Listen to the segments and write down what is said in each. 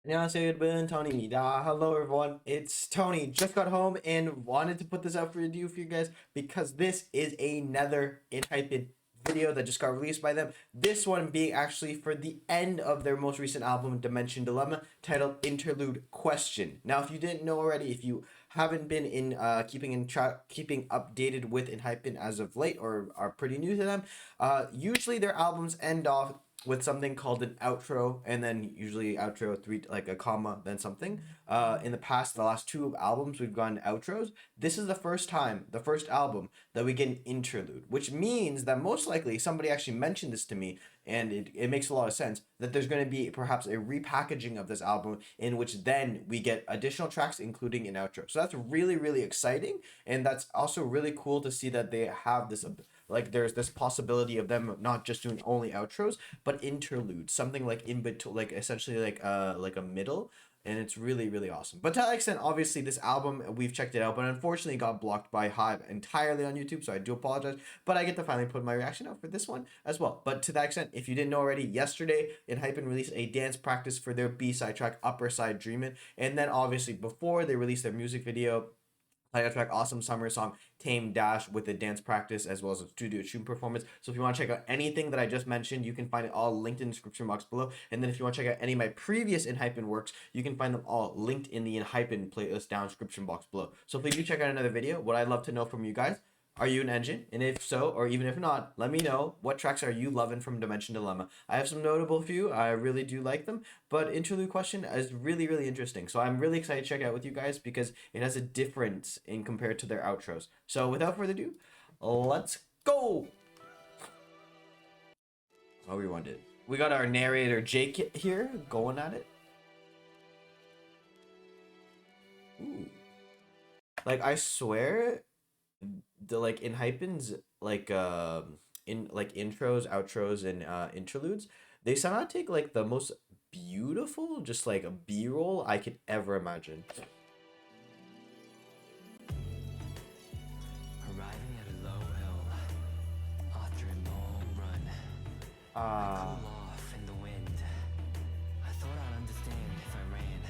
안녕하세요, Tony입니다. Hello, everyone. It's Tony. Just got home and wanted to put this out for review for you guys because this is another Enhypen video that just got released by them. This one being actually for the end of their most recent album, Dimension Dilemma, titled Interlude Question. Now, if you didn't know already, if you haven't been in keeping updated with Enhypen as of late or are pretty new to them, usually their albums end off with something called an outro, and then usually outro three, like a comma then something. In the past, the last two albums we've gotten outros. This is the first time, the first album that we get an interlude, which means that most likely somebody actually mentioned this to me, and it makes a lot of sense that there's going to be perhaps a repackaging of this album in which then we get additional tracks including an outro. So that's really exciting, and that's also really cool to see that they have this, like there's this possibility of them not just doing only outros but interludes, something like in between, like essentially like a middle, and it's really awesome. But to that extent, obviously this album we've checked it out, but unfortunately got blocked by Hive entirely on YouTube, so I do apologize. But I get to finally put my reaction out for this one as well. But to that extent, if you didn't know already, yesterday Enhypen released a dance practice for their B-side track Upper Side Dreamin', and then obviously before they released their music video title track Awesome Summer Song Tame Dash with a dance practice as well as a studio tune performance. So if you want to check out anything that I just mentioned, you can find it all linked in the description box below. And then if you want to check out any of my previous Enhypen works, you can find them all linked in the Enhypen playlist down description box below. So please do check out another video. What I'd love to know from you guys, are you an engine? And if so, or even if not, let me know what tracks are you loving from Dimension Dilemma. I have some notable few. I really do like them, but Interlude Question is really interesting. So I'm really excited to check it out with you guys because it has a difference in compared to their outros. So without further ado, let's go. Oh, we wanted. We got our narrator Jake here going at it. Ooh. Like I swear the like in Hypen's like in like intros, outros, and interludes, they somehow take like the most beautiful, just like a B-roll I could ever imagine. Arriving at a low hill after a long run, I Ah, cool off in the wind. I thought I'd understand if I ran,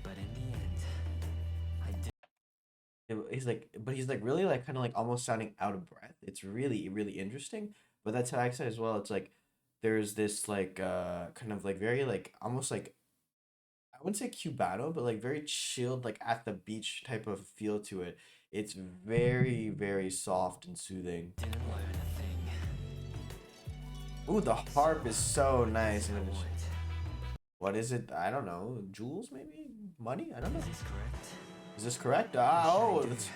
but in the end, I did. he's like, but he's like really like kind of like almost sounding out of breath. It's really interesting. But that's how I said as well. It's like there's this like kind of like very like almost like I wouldn't say Cubano, but like very chilled, like at the beach type of feel to it. It's very soft and soothing. Didn't learn a thing. Ooh, the harp is so nice. I And would. what is it? I don't know. Jewels, maybe? Money? I don't know. Is this correct? Is this correct? What should I Oh, do? that's.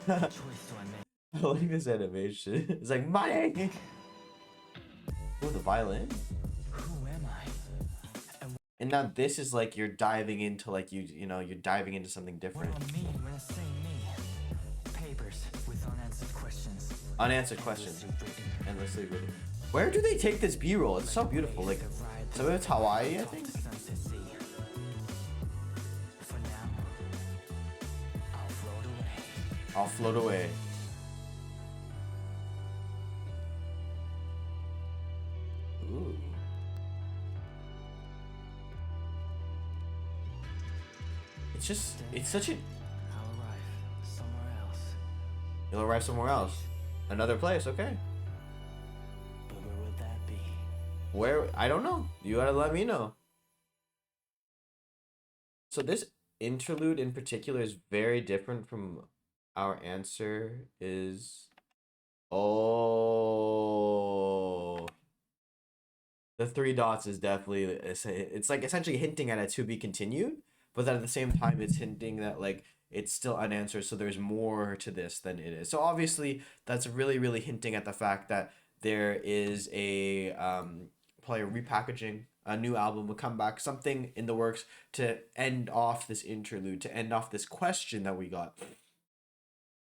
What choice do I make? I like this animation. It's like money. Ooh, the violin. Who am I? And And now this is like you're diving into like you're diving into something what different. do I mean when I say me? Papers with unanswered questions. Unanswered questions. Endlessly written. Endlessly written. Where do they take this B-roll? It's so beautiful. Like some of it's Hawaii, I think. For now, I'll float away. I'll float away. Ooh. It's such a. I'll arrive somewhere else. You'll arrive somewhere else. Another place, okay. But where would that be? Where? I don't know. You gotta let me know. So this interlude in particular is very different from our answer is. Oh. The three dots is definitely it's like essentially hinting at a to be continued, but then at the same time it's hinting that like it's still unanswered, so there's more to this than it is. So obviously that's really hinting at the fact that there is a probably a repackaging, a new album will come back, something in the works to end off this interlude, to end off this question that we got.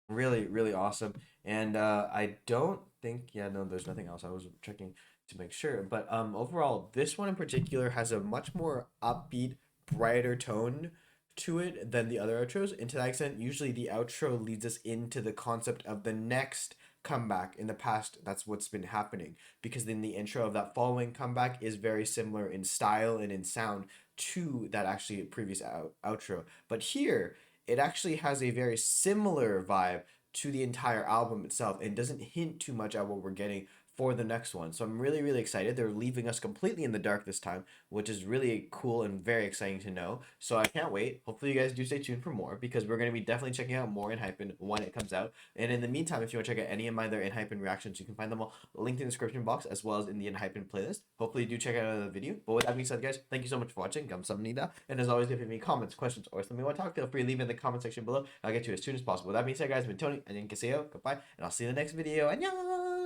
Really awesome. And I don't think, yeah, no, there's nothing else. I was checking to make sure, but overall this one in particular has a much more upbeat, brighter tone to it than the other outros. And to that extent, usually the outro leads us into the concept of the next comeback in the past. That's what's been happening, because then the intro of that following comeback is very similar in style and in sound to that actually previous outro. But here it actually has a very similar vibe to the entire album itself and doesn't hint too much at what we're getting for the next one. So I'm really, really excited. They're leaving us completely in the dark this time, which is really cool and very exciting to know. So I can't wait. Hopefully you guys do stay tuned for more, because we're going to be definitely checking out more Enhypen when it comes out. And in the meantime, if you want to check out any of my other Enhypen reactions, you can find them all linked in the description box as well as in the Enhypen playlist. Hopefully you do check out another video. But with that being said, guys, thank you so much for watching. Kamsahamnida. And as always, if you have any comments, questions, or something you want to talk to, feel free to leave it in the comment section below. I'll get to you as soon as possible. With that being said, guys, I've been Tony. And goodbye. And I'll see you in the next video. Annyeong!